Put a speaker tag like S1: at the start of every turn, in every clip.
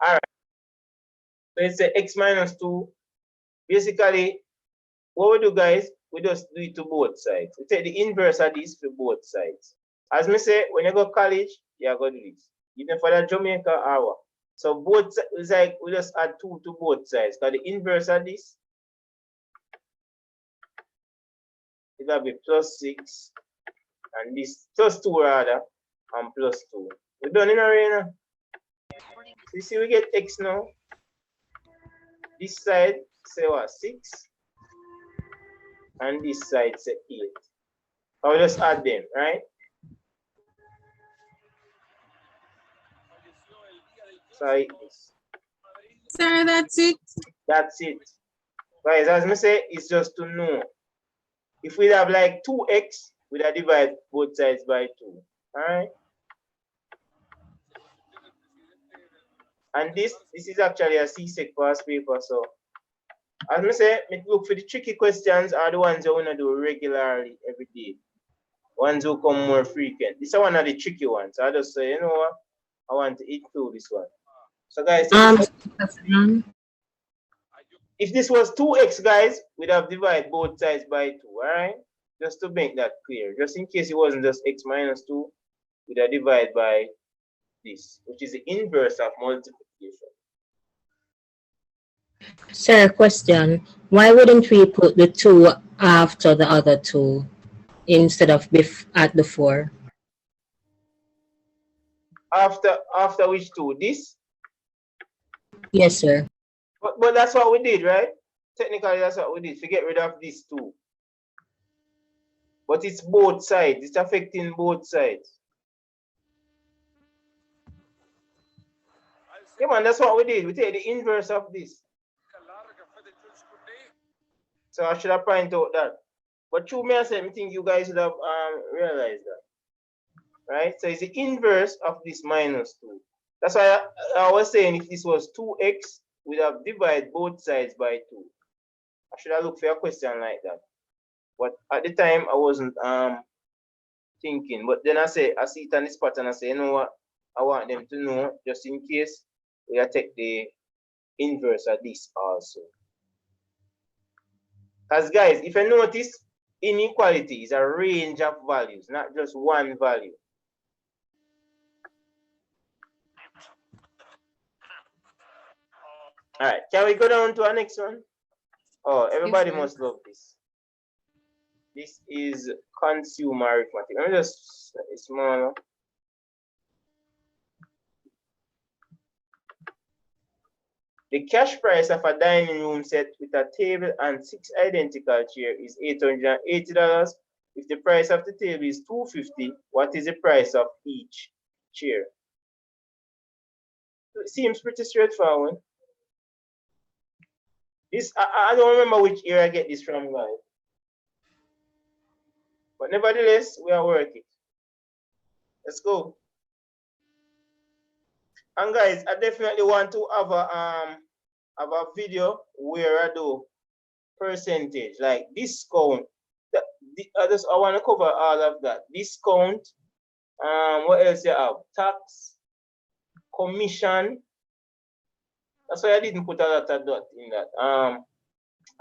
S1: All right. So it's a x minus 2. Basically, what we do, guys, we just do it to both sides. We take the inverse of this for both sides. As me say, when you go college, you go do this. Even for the Jamaica hour. So both it's like we just add 2 to both sides. Because the inverse of this, it'll be plus 6. And this plus 2 rather, and plus 2. We're done in arena. You see, we get x now. This side say what? 6. And this side say 8. I'll just add them, right? So I eat this.
S2: Sir, that's it.
S1: That's it. Guys, as I say, it's just to know. If we have like 2x, we'd have divide both sides by 2. Alright? And this is actually a C-sec past paper. So as I say, look for the tricky questions are the ones you want to do regularly every day. Ones who come more frequent. This is one of the tricky ones. So I just say, you know what? I want to include this one. So guys, if this was 2x, guys, we'd have divided both sides by 2, alright? Just to make that clear. Just in case it wasn't just x minus 2, we'd have divided by this, which is the inverse of multiplication.
S3: Sir, question. Why wouldn't we put the 2 after the other 2 instead of at the 4?
S1: After which 2? This?
S3: Yes, sir.
S1: But that's what we did, right? Technically, that's what we did. To get rid of these 2. But it's both sides. It's affecting both sides. Yeah, man, that's what we did. We take the inverse of this. So I should have pointed out that. But through me, I said, I think you guys should have realized that. Right? So it's the inverse of this minus 2. That's why I was saying if this was 2x, we'd have divided both sides by 2. I should have looked for a question like that. But at the time, I wasn't thinking. But then I see it on this pattern, I say, you know what? I want them to know, just in case, we take the inverse of this also. Because guys, if you notice, inequality is a range of values, not just one value. All right, can we go down to our next one? Oh, everybody must love this. This is consumer arithmetic. Let me just, it's smaller. The cash price of a dining room set with a table and 6 identical chairs is $880. If the price of the table is $250, what is the price of each chair? It seems pretty straightforward. This I don't remember which year I get this from, guys. But nevertheless, we are working. Let's go. And guys, I definitely want to have a video where I do percentage, like discount. I want to cover all of that. Discount. What else you have? Tax, commission. That's why I didn't put a lot of dot in that.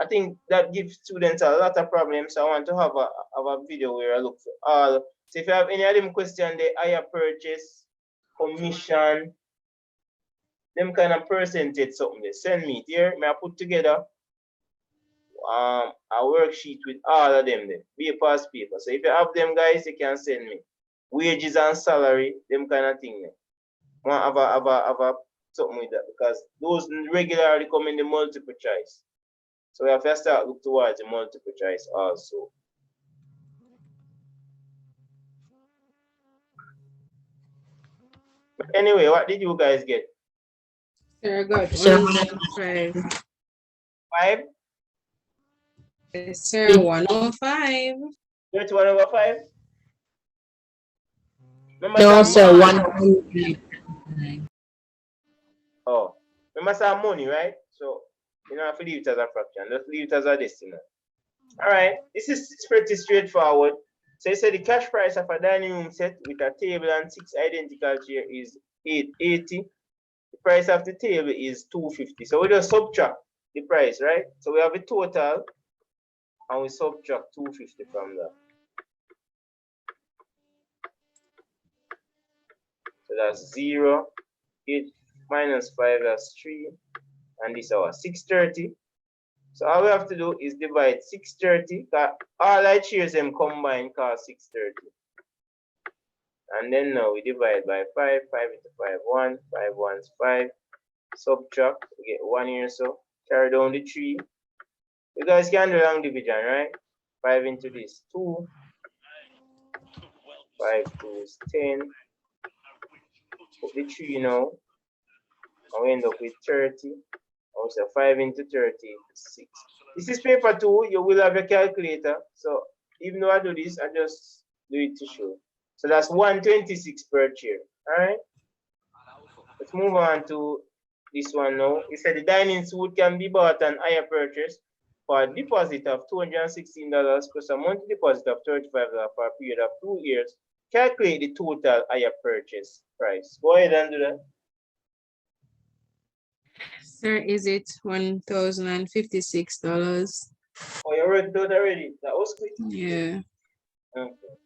S1: I think that gives students a lot of problems. So I want to have a video where I look for all. So if you have any of them questions, the higher purchase, commission, them kind of percentage something, they send me here. May I put together a worksheet with all of them there, be a past paper. So if you have them, guys, you can send me wages and salary, them kind of thing there. Want have a something with that, because those regularly come in the multiple choice. So we have to start look towards the multiple choice also. But anyway, what did you guys get?
S2: Sir, I got 105.
S1: 5?
S2: Yes, sir, 105.
S1: You got 1/5?
S3: No, sir, 100.
S1: Oh, remember some money, right? So you don't have to leave it as a fraction, just leave it as a decimal. All right, this is pretty straightforward. So you say the cash price of a dining room set with a table and 6 identical chairs is $880. The price of the table is 250. So we just subtract the price, right? So we have a total and we subtract 250 from that. So that's 0, 8 minus 5, that's 3. And this is our 630. So all we have to do is divide 630. All I choose them combined cause 630. And then now we divide by 5. 5 into 5, 1. 5 ones 5. Subtract, we get 1 here, so carry down the 3. You guys can do long division, right? 5 into this, 2. 5 2 is 10. Put the 3 now. And we end up with 30. Also 5 into 30 is 6. This is paper 2. You will have a calculator. So even though I do this, I just do it to show. So that's 126 per chair. Alright? Let's move on to this one now. It said the dining suite can be bought on hire purchase for a deposit of $216 plus a monthly deposit of $35 for a period of 2 years. Calculate the total hire purchase price. Go ahead and do that.
S2: Sir, is it $1,056?
S1: Oh, you worked out already? That was quick.
S2: Yeah.
S1: Okay.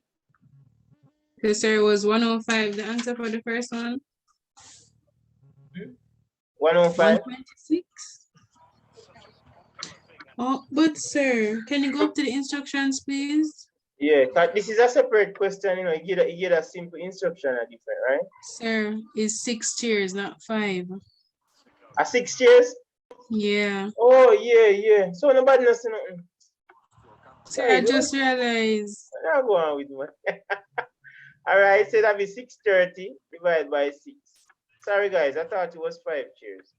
S2: So, sir, it was 105 the answer for the first one?
S1: 105?
S2: 126? Oh, but sir, can you go up to the instructions, please?
S1: Yeah, this is a separate question, you know, you get a simple instruction are different, right?
S2: Sir, it's 6 chairs, not 5.
S1: A 6 chairs?
S2: Yeah.
S1: Oh, yeah. So nobody knows nothing.
S2: Sir, I just realized.
S1: What am I going with, man? All right, so that'd be 630 divided by 6. Sorry, guys, I thought it was 5 chairs.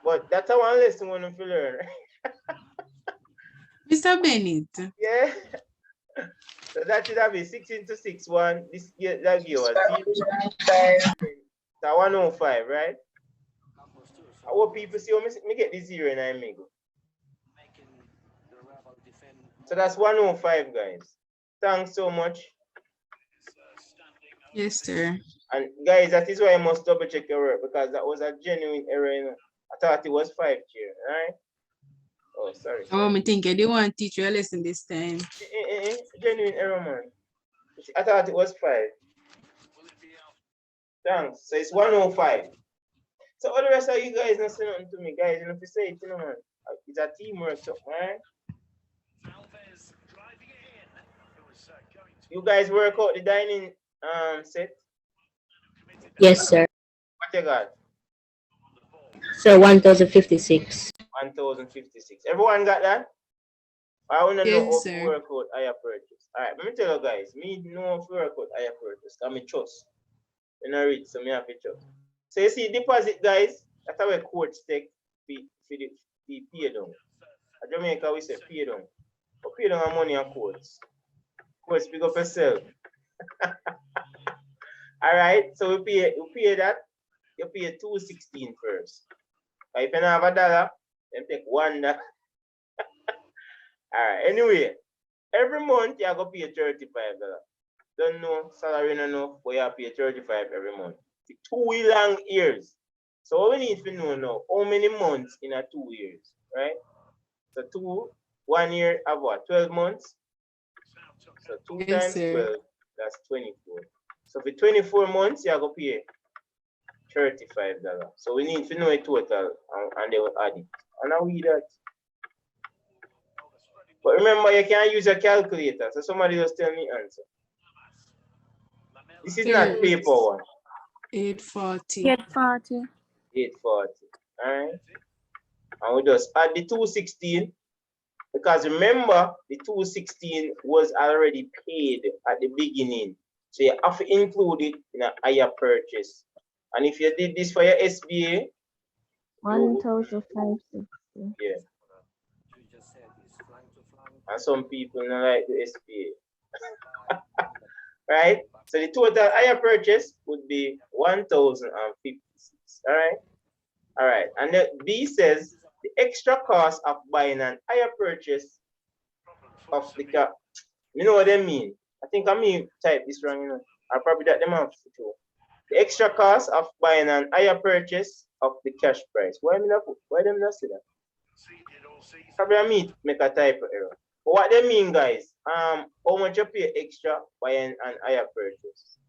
S1: But that's a one lesson we want to learn.
S2: Mr. Bennett.
S1: Yeah. So that should have been 6 into 6, 1. This that give us 105, right? I hope people see me get this 0 and I make go. So that's 105, guys. Thanks so much.
S2: Yes, sir.
S1: And guys, that is why I must double check your work because that was a genuine error. You know? I thought it was 5 here, right? Oh, sorry.
S2: Oh, I think I didn't want to teach you a lesson this time.
S1: Genuine error, man. I thought it was 5. Thanks. So it's 105. So all the rest of you guys not saying nothing to me, guys. You know, if you say it, you know, man, it's a teamwork, so, right? You guys work out the dining set?
S3: Yes, sir.
S1: What you got?
S3: So 1,056.
S1: 1,056. Everyone got that? I want to know
S2: Yes,
S1: how
S2: sir.
S1: to work out higher purchase. All right, let me tell you guys, me know how to work out higher purchase. I'm a trust. When I read, so me have to trust. So you see, deposit, guys, that's how a courts take the pay down. At Jamaica, we say pay down. But pay down our money on courts. Courts pick up yourself. All right, so we pay that. You pay $216 first. But if you don't have $1, then take $1. All right, anyway, every month you have to pay $35. Don't know, salary no enough, but you have to pay 35 every month. 2 long years. So what we need to know now, how many months in a 2 years, right? So 1 year have what, 12 months? So 2
S2: Yes,
S1: times
S2: sir.
S1: 12, that's 24. So for 24 months, you have to pay $35. So we need to know a total and they will add it. And now we do that. But remember, you can't use a calculator. So somebody just tell me answer. This is not paper one.
S2: 840.
S4: 840.
S1: 840. All right. And we just add the 216 because remember the 216 was already paid at the beginning. So you have to include it in a higher purchase. And if you did this for your SBA,
S4: 1,560.
S1: yeah. And some people don't like the SBA. Right? So the total higher purchase would be 1,056. All right. All right. And then B says the extra cost of buying an higher purchase of the car. You know what I mean? I think I may type this wrong, you know. I probably that them off too. The extra cost of buying an higher purchase of the cash price. Why them not say that? Probably me make a typo error. But what they mean, guys? How much you pay extra buying an higher purchase?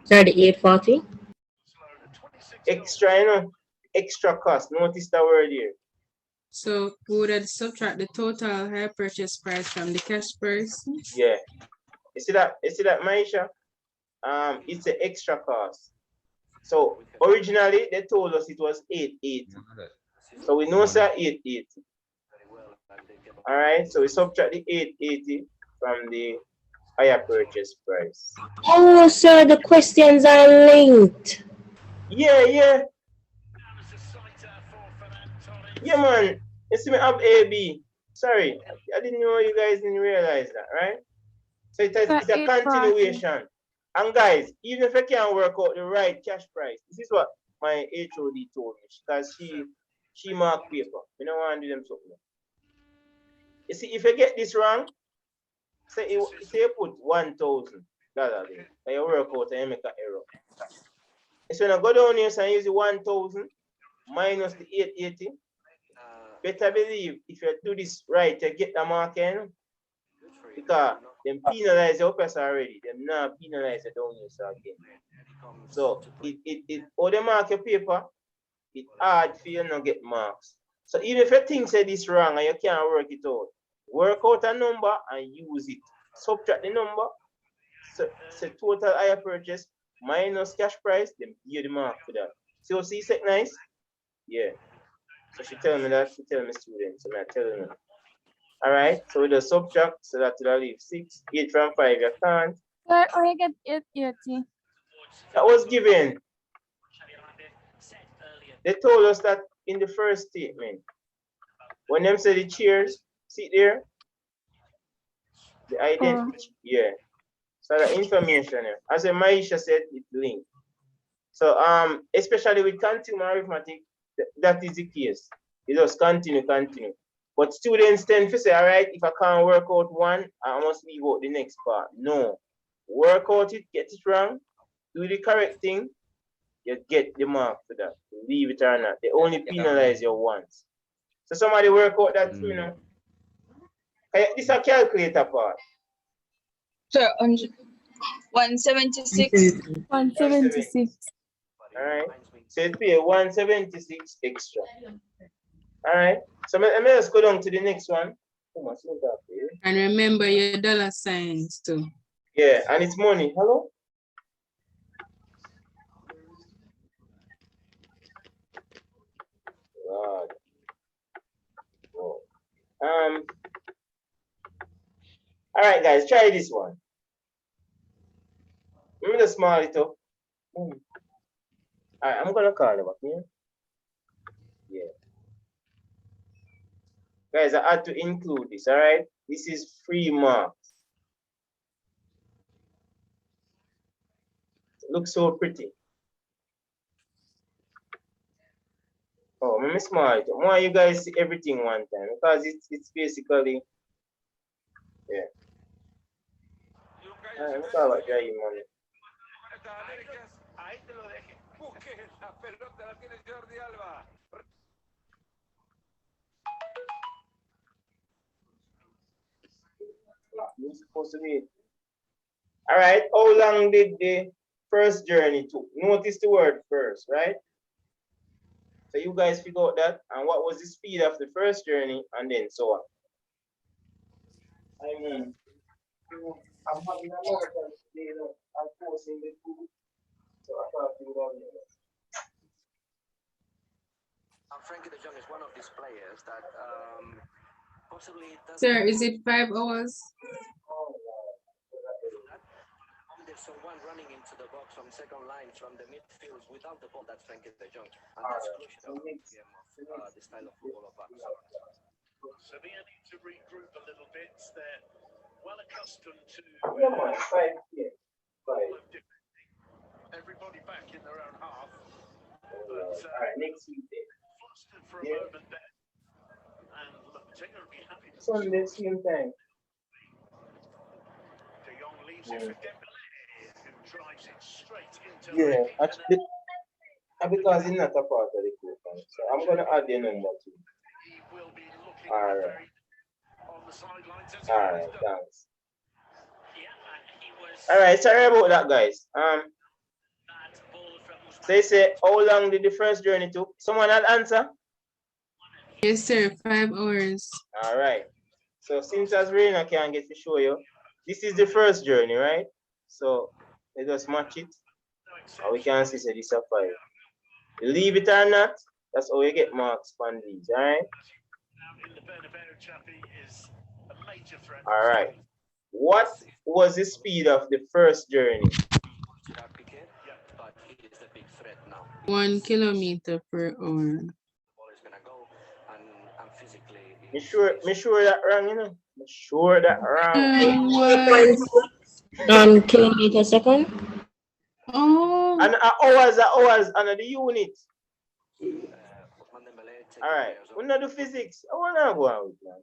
S3: 38.40.
S1: Extra, you know, extra cost. Notice the word here.
S2: So we would subtract the total higher purchase price from the cash price.
S1: Yeah. You see that, Maisha? It's an extra cost. So originally they told us it was 880. So we know sir 880. All right, so we subtract the 880 from the higher purchase price.
S3: Oh, sir, the questions are linked.
S1: Yeah, man. You see me have AB. Sorry, I didn't know you guys didn't realize that, right? So it's a continuation. And guys, even if I can't work out the right cash price, this is what my HOD told me, because she marked paper. We don't want to do them something. You see, if you get this wrong, say you put $1,000 there, and you work out and you make an error. So when I go down here and use the 1,000 minus the 880, better believe if you do this right, you get the mark in, because them penalize your person already. Them not penalize you down here again. So it all the mark your paper, it's hard for you not get marks. So even if you think say this wrong and you can't work it out, work out a number and use it. Subtract the number, so total higher purchase minus cash price, then give the mark for that. So see it nice? Yeah. So she tell me that, she tell me students, so I'm telling them. All right, so we just subtract, so that will leave 6. 8 from 5, you can't.
S4: Sir, I get 880.
S1: That was given. They told us that in the first statement. When them say the chairs, see there? The identity, yeah. So the information, as Maisha said, it's linked. So especially with consumer arithmetic, that is the case. You just continue. But students tend to say, all right, if I can't work out one, I must leave out the next part. No. Work out it, get it wrong, do the correct thing, you get the mark for that. Leave it or not. They only penalize you once. So somebody work out that, you know. This is a calculator part.
S4: Sir, 176. 176.
S1: All right. So it pay 176 extra. All right. So let me just go down to the next one.
S2: And remember your dollar signs too.
S1: Yeah, and it's money. Hello? God. Oh. All right, guys, try this one. Remember the small little. All right, I'm gonna call them up here. Yeah. Guys, I had to include this, all right? This is free marks. It looks so pretty. Oh, let me small it. Why you guys see everything one time? Because it's basically, yeah. All right, let me talk about dry money. You're supposed to be. All right, how long did the first journey took? Notice the word first, right? So you guys figure out that, and what was the speed of the first journey, and then so on. I mean, I'm having a lot of today, I'm forcing the two, so I thought you would have.
S5: Frankie de Jong is one of these players that possibly doesn't.
S2: Sir, is it 5 hours?
S5: There's someone running into the box from second line from the midfield without the ball. That's Frankie de Jong, and that's crucial of the style of football of Barcelona.
S6: Sevilla need to regroup a little bit. They're well accustomed to everybody back in their own half. But
S1: all right, next Tuesday.
S6: Flustered for a moment there, and Lopetegui will be happy to
S1: Sunday, same time.
S6: De Jong leaves it for Dembélé, who drives it straight into
S1: Yeah,
S6: Ricky, and
S1: actually, because it's not a part of the coupon. So I'm gonna add the number too.
S6: he will be looking
S1: All right,
S6: very on the sidelines as
S1: all
S6: he
S1: right,
S6: always does.
S1: thanks.
S5: Yeah, and he was
S1: All right, sorry about that, guys.
S5: that ball from
S1: So you say how long did the first journey took? Someone had answer?
S2: Yes, sir. 5 hours.
S1: All right. So since as rain, I can't get to show you. This is the first journey, right? So let us match it. And we can see say this a 5. You leave it or not, that's how you get marks on these, all right?
S6: Now in the Bernabeu, Chappie is a major threat.
S1: All right. What was the speed of the first journey?
S5: Gerard Piqué, but he is the big threat now.
S2: 1 kilometer per hour.
S5: The ball is gonna go, and physically,
S1: Me sure that wrong, you know. Me sure that wrong.
S2: What?
S3: Kilometer second.
S2: Oh,
S1: And hours, and the unit.
S5: Ousmane Dembélé taking
S1: All right.
S5: players
S1: We know the physics. I wanna go out now.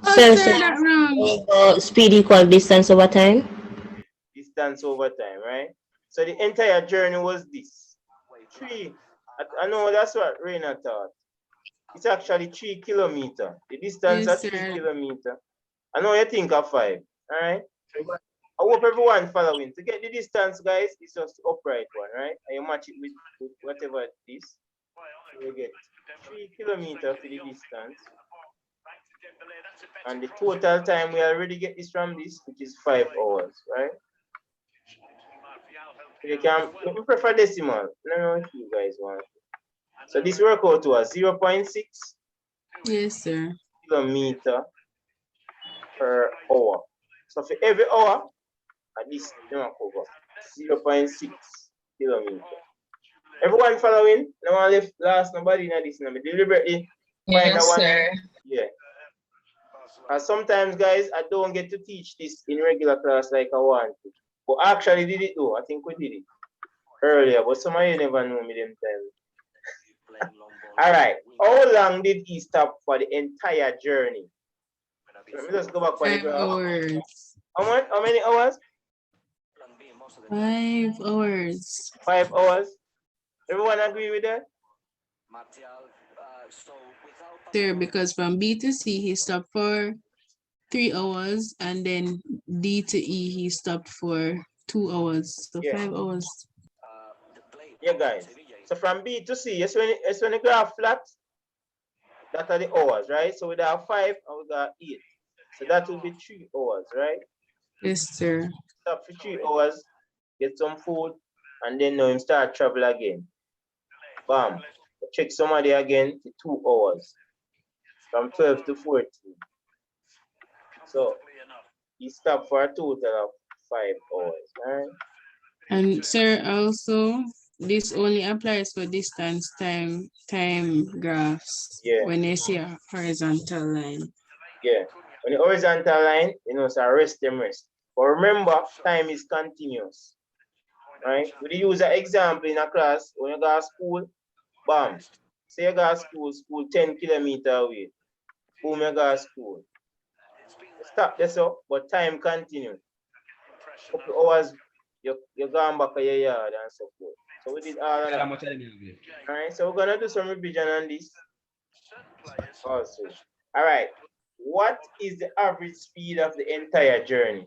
S2: I
S3: Sir,
S2: said that wrong.
S3: speed equal distance over time.
S1: Distance over time, right? So the entire journey was this. 3. I know that's what Reina thought. It's actually 3 kilometers. The distance
S2: Yes,
S1: is 3
S2: sir.
S1: kilometers. I know you think of 5. All right. I hope everyone following. To get the distance, guys, it's just the upright one, right? And you match it with whatever it is. So you get 3 kilometers for the distance. And the total time we already get this from this, which is 5 hours, right? You can prefer decimal. I don't know if you guys want. So this work out to a 0.6
S2: Yes, sir.
S1: kilometer per hour. So for every hour, at least you know, cover 0.6 kilometer. Everyone following? No one left last nobody in this number. Deliberately find that one. Yeah. Sometimes guys, I don't get to teach this in regular class like I want to. But I actually did it though. I think we did it earlier, but some of you never know me them time. All right. How long did he stop for the entire journey? Let me just go back on the
S2: 5
S1: graph.
S2: hours.
S1: How many hours?
S2: 5 hours.
S1: 5 hours. Everyone agree with that?
S5: Martial, so without
S2: Sir, because from B to C, he stopped for 3 hours, and then D to E, he stopped for 2 hours. So
S1: Yeah.
S2: 5 hours.
S5: the play
S1: Yeah, guys. So from B to C, yes, when the graph flat, that are the hours, right? So we got 5 and we got 8. So that will be 3 hours, right?
S2: Yes, sir.
S1: Stop for 3 hours, get some food, and then now him start travel again. Bam. Check somebody again for 2 hours. From 12 to 14. So he stopped for a total of 5 hours, right?
S2: And sir, also, this only applies for distance time graphs.
S1: Yeah.
S2: When you see a horizontal line.
S1: Yeah. On the horizontal line, you know, so rest them rest. But remember, time is continuous. Right? We use an example in a class. When you go to school, bam. Say you go to school 10 kilometers away. Boom, you go to school. Stop there, so, but time continues. Couple hours, you're going back to your yard and so forth. So we did all of that. All right, so we're gonna do some revision on this also. All right, what is the average speed of the entire journey?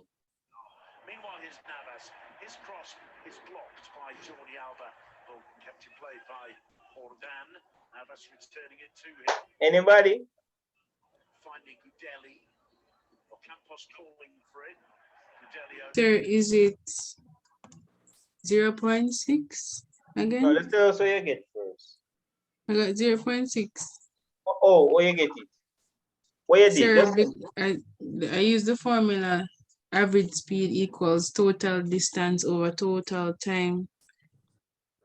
S6: Meanwhile, here's Navas. His cross is blocked by Jordi Alba, who kept in play by Ordan. Navas returning it to him,
S1: Anybody?
S6: finding Gudeli. Or Campos calling for it. Gudeli
S2: Sir, is it 0.6
S1: No,
S2: again?
S1: let's tell us what you get first.
S2: I got 0.6.
S1: Oh, where you get it? What you did?
S2: Sir,
S1: Just,
S2: I use the formula average speed equals total distance over total time.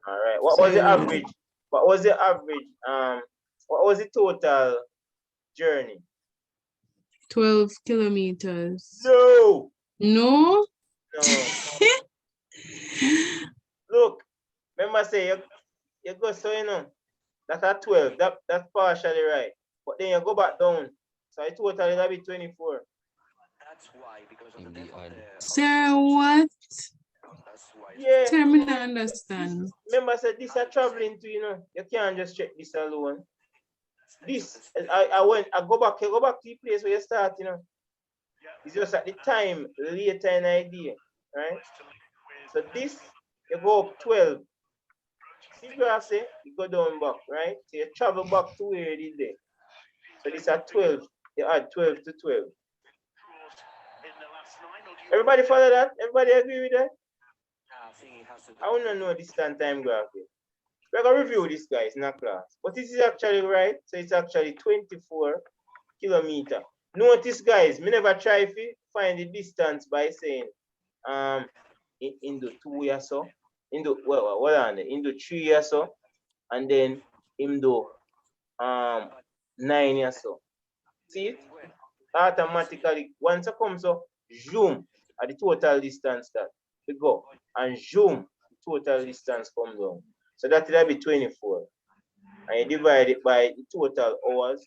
S1: all right. What was the average? What was the average? What was the total journey?
S2: 12 kilometers.
S1: No.
S2: No?
S1: No. Look, remember say you go so you know that's at 12. That's partially right. But then you go back down. So it totally that'll be 24.
S5: That's why, because of the depth of the
S2: Sir, what?
S5: That's why.
S1: Yeah.
S2: Sir, me not understand.
S1: Remember, I said this are traveling to, you know. You can't just check this alone. This, I go back to the place where you start, you know. It's just at the time, later in idea, right? So this, you go up 12. See graph say, you go down back, right? So you travel back to where it is there. So this are 12. You add 12 to 12. Everybody follow that? Everybody agree with that?
S5: I think it has to do
S1: I want to know distance time graph here. We're going to review this, guys, in a class. But this is actually right. So it's actually 24 kilometers. Notice, guys, me never try to find the distance by saying in the 2 years so, in the in the 3 years so, and then in the 9 years so. See it? Automatically, once it comes so, zoom at the total distance that we go, and zoom the total distance come down. So that will be 24. And you divide it by the total hours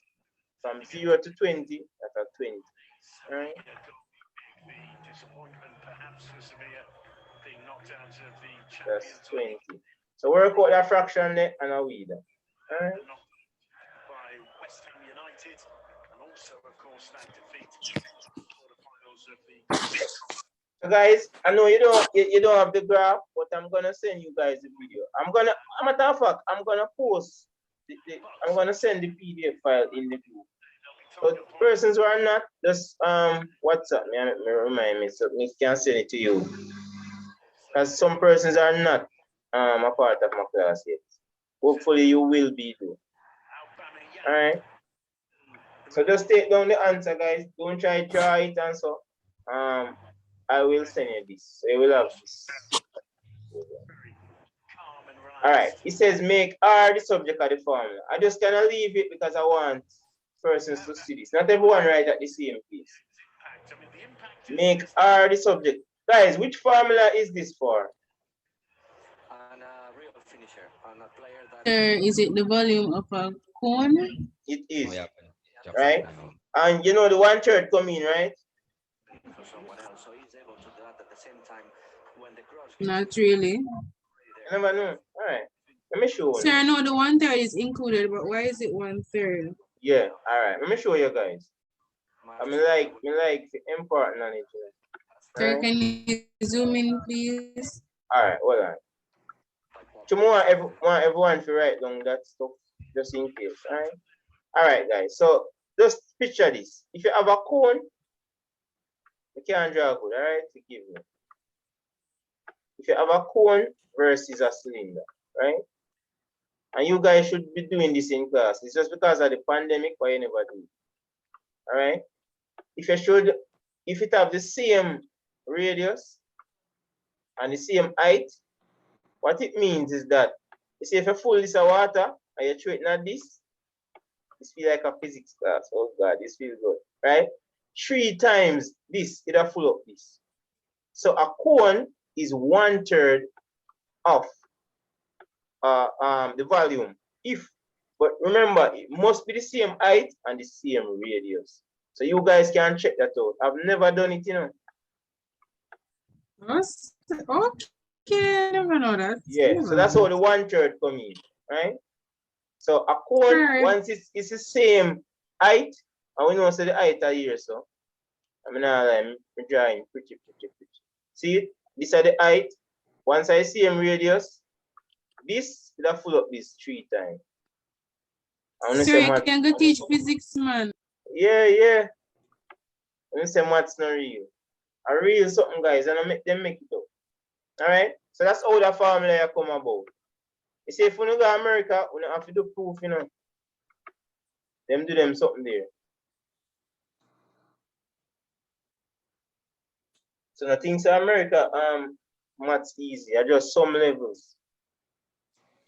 S1: from 0 to 20, that's a 20. All right? That's 20. So work out that fraction there and I'll read that. All right?
S6: By West Ham United, and also, of course, that defeat quarterfinals of the.
S1: So guys, I know you don't have the graph, but I'm gonna send you guys the video. Matter of fact, I'm gonna post I'm gonna send the PDF file in the group. But persons who are not, just WhatsApp me and remind me so me can send it to you. Because some persons are not a part of my class yet. Hopefully you will be too. Alright. So just take down the answer, guys. Don't try to draw it and so. I will send you this. So you will have this. Alright. It says make R the subject of the formula. I just gonna leave it because I want persons to see this. Not everyone write at the same place. Make R the subject. Guys, which formula is this for?
S5: And a real finisher, and a player that.
S2: Sir, is it the volume of a cone?
S1: It is.
S7: Oh, yeah.
S1: Right? And you know the 1/3 come in, right?
S5: For someone else, so he's able to do that at the same time when the cross.
S2: Not really.
S1: I never know. All right. Let me show you.
S2: Sir, I know the 1/3 is included, but why is it 1/3?
S1: Yeah. All right. Let me show you guys. I mean, like the important on it.
S2: Sir, can you zoom in, please?
S1: All right. Hold on. Tomorrow, want everyone to write down that stuff just in case. All right. All right, guys. So just picture this. If you have a cone, you can draw good. All right. To give you. If you have a cone versus a cylinder, right? And you guys should be doing this in class. It's just because of the pandemic why you never do it. All right. If it have the same radius and the same height, what it means is that you see if you full this of water and you throw it at this feels like a physics class. Oh God, this feels good, right? 3 times this, it'll full up this. So a cone is 1/3 of the volume. But remember, it must be the same height and the same radius. So you guys can check that out. I've never done it, you know.
S2: Okay, I never know that.
S1: Yeah, so that's how the 1/3 come in, right? So a cone, once it's the same height, and we know so the height are here, so I'm drawing pretty. See, these are the height. Once I see same radius, this will full up this 3 times.
S2: Sir, you can go teach physics, man.
S1: Yeah. When say maths not real. I real something, guys, and I make them make it up. Alright? So that's how the formula come about. You see, if we don't go to America, we don't have to do proof, you know. Them do them something there. So the things in America, maths easy. I just some levels.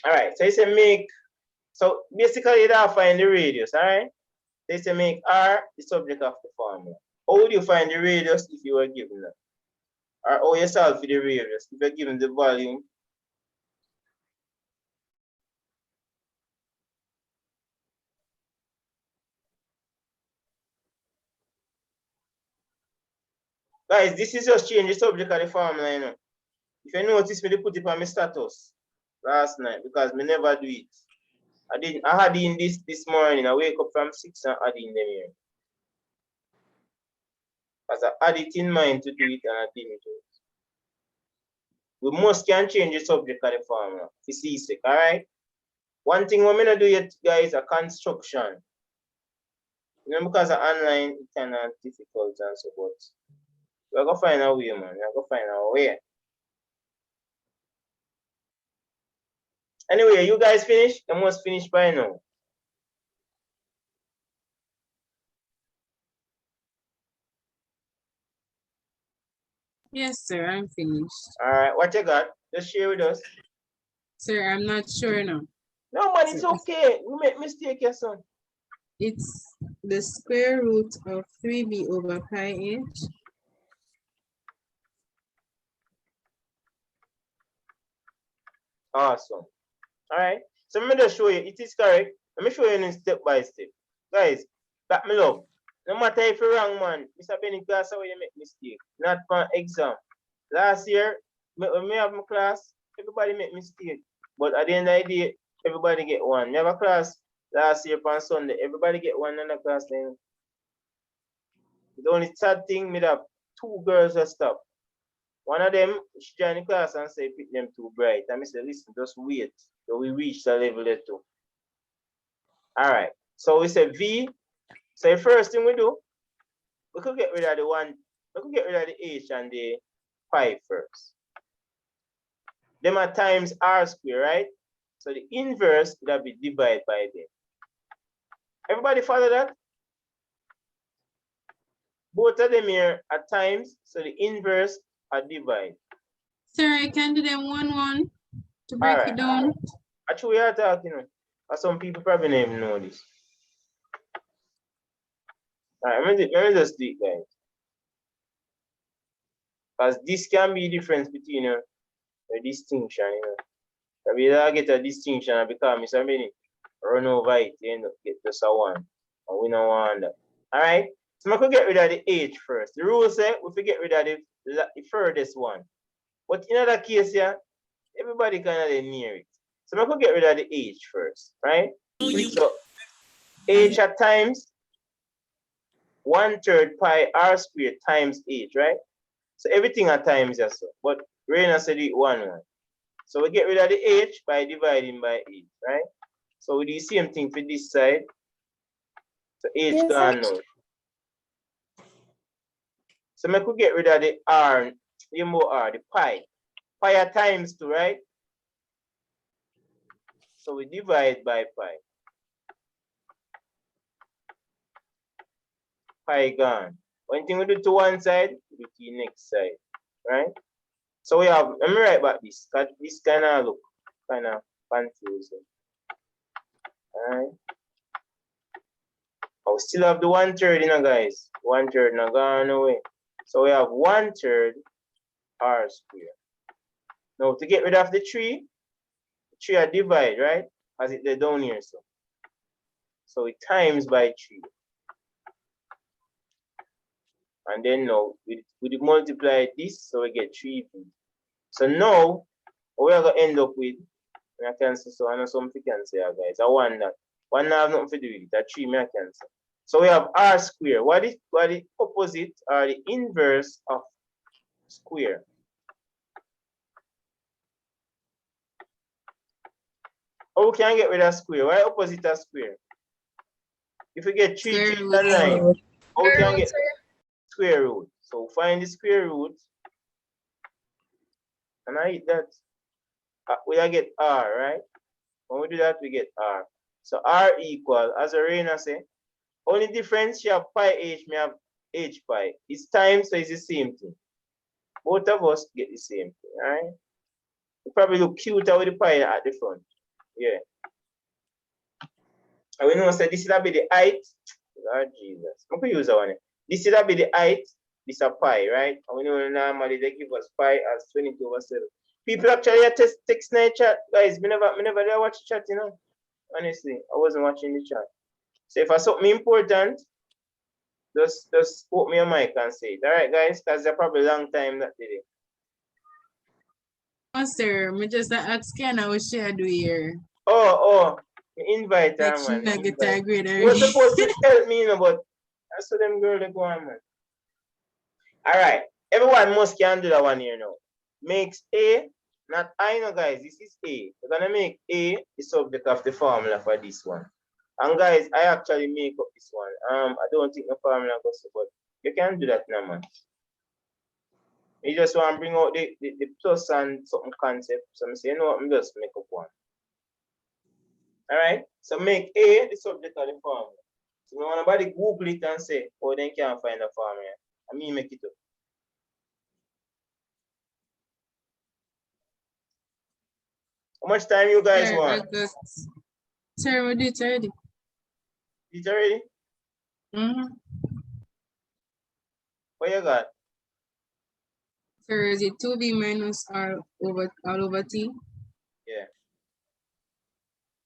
S1: Alright, so you say make, so basically you have to find the radius, alright? So you say make R the subject of the formula. How would you find the radius if you were given that? Or how you solve for the radius if you're given the volume? Guys, this is just change the subject of the formula, you know. If you notice me, they put it on my status last night because me never do it. I had in this morning. I wake up from 6 and add in them here. Because I had it in mind to do it and I didn't do it. We must can change the subject of the formula. It's easy, all right? One thing we're going to do yet, guys, a construction. You know, because of online, it's kind of difficult and so forth. We're going to find a way, man. We're going to find a way. Anyway, you guys finish? You must finish by now.
S2: Yes, sir, I'm finished.
S1: All right, what you got? Just share with us.
S2: Sir, I'm not sure now.
S1: No, man, it's okay. We make mistake, yes, son.
S2: It's the square root of 3b over pi h.
S1: Awesome. All right. So let me just show you. It is correct. Let me show you in step by step. Guys, that me love. No matter if you're wrong, man. Mr. Benny class, how you make mistake. Not for exam. Last year, when me have my class, everybody make mistake. But at the end of the day, everybody get one. Never class last year on Sunday. Everybody get one in the class then. The only sad thing, me have 2 girls that stop. One of them, she joined the class and say, pick them too bright. And I said, listen, just wait till we reach the level there too. All right. So we say V. So the first thing we do, we could get rid of the one, we could get rid of the H and the pi first. Them are times R square, right? So the inverse would be divided by them. Everybody follow that? Both of them here are times, so the inverse are divided.
S2: Sir, I can do them 1-1 to break it down.
S1: Actually, we are talking, you know, some people probably don't even know this. All right, let me just do it, guys. Because this can be the difference between, you know, the distinction, you know. If you don't get a distinction and become Mr. Benny, run over it, you end up get just a 1. And we don't want that. All right? So I could get rid of the H first. The rule says we could get rid of the furthest one. But in other case, yeah, everybody kind of near it. So I could get rid of the H first, right? So H at times 1/3 pi R squared times H, right? So everything at times is so. But Raina said it 1. So we get rid of the H by dividing by H, right? So we do the same thing for this side. So H gone now. So I could get rid of the R, the pi. Pi at times 2, right? So we divide by pi. Pi gone. One thing we do to one side, we do to the next side, right? So we have, let me write back this, because this kind of look kind of confusing. All right. I still have the 1/3, you know, guys. 1/3 not gone away. So we have 1/3 R squared. Now to get rid of the 3 are divide, right? As it they're down here, so. So it times by 3. And then now we multiply this, so we get 3b. So now what we're gonna end up with, I cancel, so I know something can say, guys. I want that. 1 have nothing to do with it. That 3 I cancel. So we have R square. What is the opposite or the inverse of square? How we can get rid of square? Why opposite of square? If we get 3
S2: Square
S1: to
S2: root.
S1: 9, how we can get square root? So find the square root. And I hit that. We get R, right? When we do that, we get R. So R equal, as Arena say, only difference, you have pi h, me have h pi. It's times, so it's the same thing. Both of us get the same thing, all right? You probably look cuter with the pi at the front. Yeah. And we know say this will be the height. Lord Jesus. I'm going to use that one. This will be the height. This is a pi, right? And we know normally they give us pi as 22/7. People actually text in the chat. Guys, me never watch the chat, you know. Honestly, I wasn't watching the chat. So if I something important, just put me a mic and say it. All right, guys, because they're probably a long time that did it.
S2: sir. Me just ask can I wish I do here.
S1: Oh, invite
S2: Like
S1: her,
S2: she
S1: man.
S2: not get
S1: Invite.
S2: a grade
S1: You were
S2: already.
S1: supposed to help me, you know, but that's what them girl they go on, man. All right. Everyone must can do that one here now. Makes A, not I know, guys. This is A. We're gonna make A the subject of the formula for this one. And guys, I actually make up this one. I don't think the formula goes, but you can do that now, man. You just want to bring out the plus and something concept. So I'm saying, you know what, I'm just make up one. All right. So make A the subject of the formula. So when anybody Google it and say, oh, they can't find the formula. I mean, make it up. How much time you guys
S2: Sir,
S1: want?
S2: Sir, we did it already.
S1: Did you already? What you got?
S2: Sir, is it 2b minus r over t?
S1: Yeah.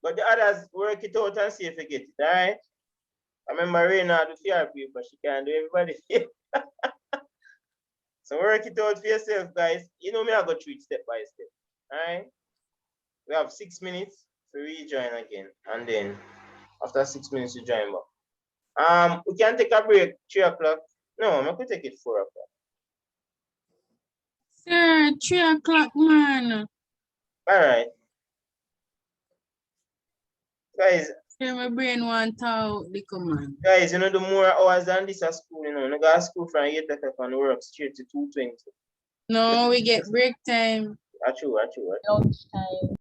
S1: But the others work it out and see if you get it, all right? I remember Raina do fear people, she can't do everybody. So work it out for yourself, guys. You know me, I go through it step by step. All right? We have 6 minutes to rejoin again. And then after 6 minutes, you join back. We can take a break, 3 o'clock. No, I could take it 4 o'clock.
S2: Sir, 3 o'clock, man.
S1: All right. Guys,
S2: Sir, my brain want out the command.
S1: guys, you know, the more hours than this at school, you know, I go to school from 8 o'clock and work straight to 2:20.
S2: No, we get break time.
S1: True.
S4: Lunchtime.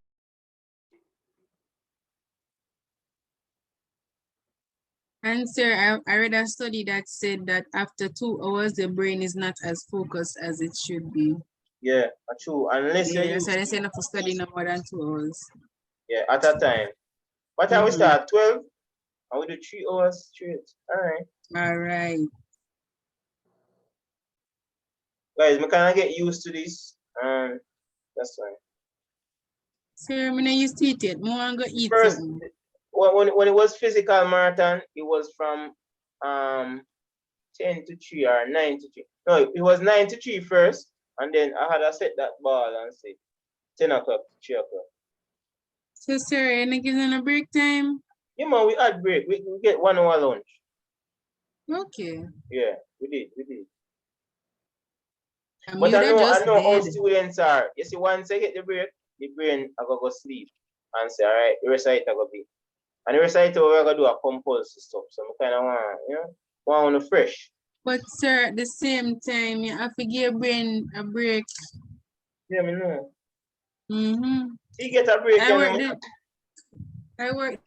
S2: And sir, I read a study that said that after 2 hours, the brain is not as focused as it should be.
S1: Yeah, true. Unless you
S2: Yeah,
S1: use
S2: so they say not to study no more than 2 hours.
S1: yeah, at a time. What time we start? 12? And we do 3 hours straight. All right.
S2: All right.
S1: Guys, we kind of get used to this. That's fine.
S2: Sir, I'm not used to it yet. More go eat
S1: First,
S2: something.
S1: when it was physical marathon, it was from 10 to 3 or 9 to 3. No, it was 9 to 3 first, and then I had to set that ball and say 10 o'clock to 3 o'clock.
S2: So sir, you not giving a break time?
S1: Yeah, man, we had break. We get 1 hour lunch.
S2: Okay.
S1: Yeah, we did.
S2: And
S1: But
S2: you
S1: I
S2: just
S1: know how
S2: dead.
S1: students are. You see, once I get the break, the brain I go sleep and say, all right, the rest of it I go be. And the rest of it we're gonna do a compulsive stuff. So I kind of want on fresh.
S2: But sir, at the same time, you have to give your brain a break.
S1: Yeah, me know.
S2: Mm-hmm.
S1: You get a break.
S2: I work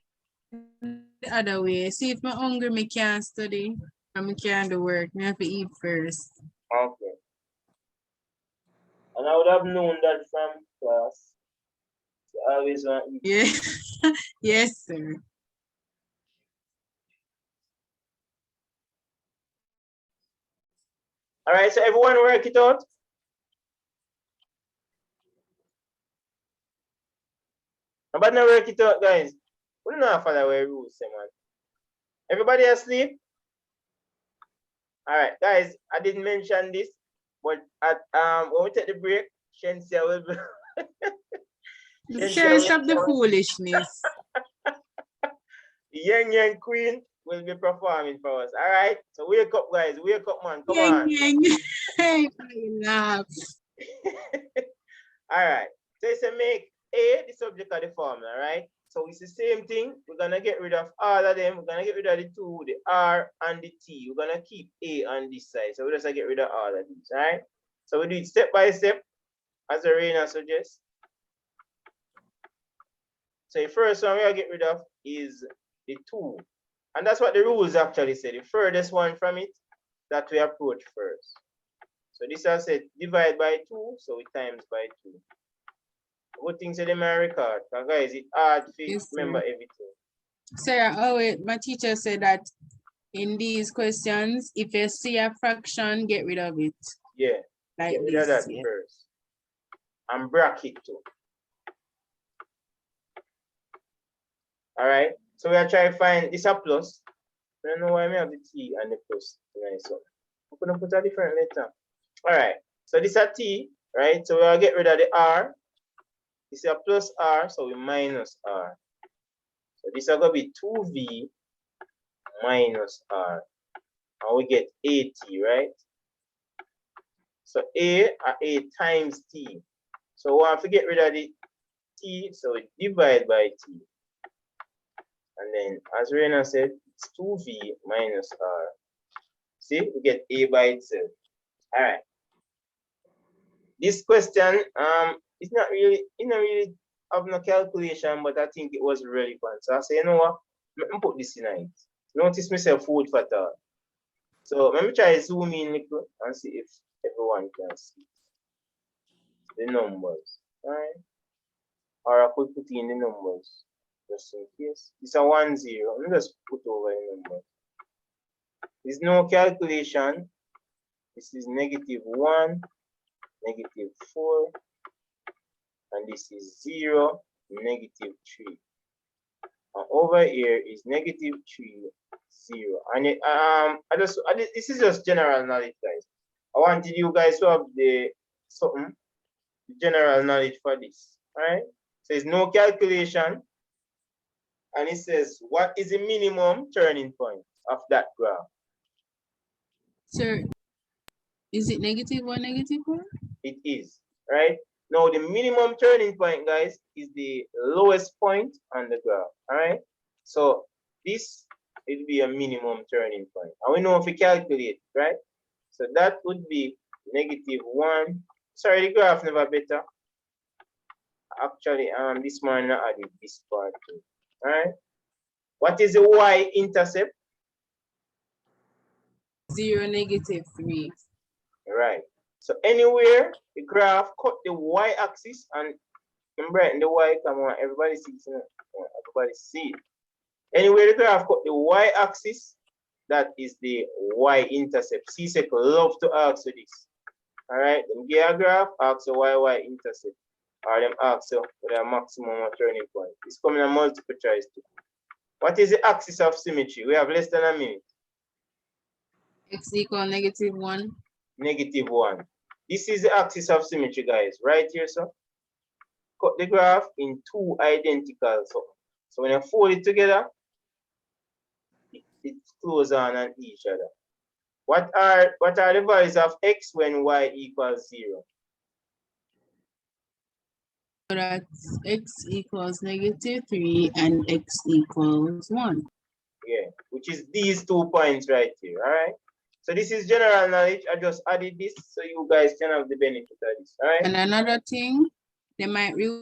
S2: the other way. See, if I'm hungry, I can't study. And I can't do work. I have to eat first.
S1: Okay. And I would have known that from class. I always want to eat.
S2: Yeah. Yes, sir.
S1: All right, so everyone work it out. But now work it out, guys. We don't have to follow our rules, man. Everybody asleep? All right, guys. I didn't mention this, but at when we take the break, Shensia will be.
S2: Sure, stop the foolishness.
S1: The Yang Queen will be performing for us. All right. So wake up, guys. Wake up, man. Come on.
S2: Hey, laugh.
S1: All right. So it's a make A the subject of the formula, right? So it's the same thing. We're gonna get rid of all of them. We're gonna get rid of the 2, the R, and the T. We're gonna keep A on this side. So we just get rid of all of these, all right? So we do it step by step, as Arena suggests. So the first one we'll get rid of is the 2. And that's what the rules actually say. The furthest one from it that we approach first. So this has said divide by 2, so we times by 2. Good things in the record. Because guys, it's hard to remember everything.
S2: Sarah, my teacher said that in these questions, if you see a fraction, get rid of it.
S1: Yeah.
S2: Like
S1: get rid of that first. And bracket too. All right. So we are trying to find this a plus. I don't know why I have the T and the plus. So I'm gonna put a different letter. All right. So this is a T, right? So we'll get rid of the R This is a plus r, so we minus r. So this is going to be 2v minus r. And we get at, right? So a times t. So we want to get rid of the t, so we divide by t. And then, as Rena said, it's 2v minus r. See, we get a by itself. All right. This question, it's not really, have no calculation, but I think it was relevant. So I say, you know what? Let me put this in it. Notice myself food for thought. So let me try zoom in little and see if everyone can see the numbers. All right. Or I could put in the numbers just in case. It's a 1, 0. Let me just put over the numbers. There's no calculation. This is -1, -4, and this is 0, -3. And over here is -3, 0. And this is just general knowledge, guys. I wanted you guys to have the general knowledge for this. All right. So there's no calculation, and it says what is the minimum turning point of that graph?
S2: Sir, is it -1, -4?
S1: It is, right? Now the minimum turning point, guys, is the lowest point on the graph. All right. So this will be a minimum turning point, and we know if we calculate, right? So that would be -1. Sorry, the graph never better. Actually, this morning I added this part too. All right. What is the y-intercept?
S2: 0, -3.
S1: Right. So anywhere the graph cut the y-axis, and remember in the y, come on, everybody sees it. Everybody see it. Anywhere the graph cut the y-axis, that is the y-intercept. CSEC love to ask you this. All right. Them give a graph, ask you y-intercept. Or them ask you for the maximum turning point. It's coming a multiple choice too. What is the axis of symmetry? We have less than a minute.
S2: X equal -1.
S1: -1. This is the axis of symmetry, guys. Right here, so cut the graph in 2 identical. So when you fold it together, it's close on each other. What are the values of x when y equals 0?
S2: So that's x equals -3 and x equals 1.
S1: Yeah, which is these 2 points right here. All right. So this is general knowledge. I just added this so you guys can have the benefit of this. All right.
S2: And another thing, they might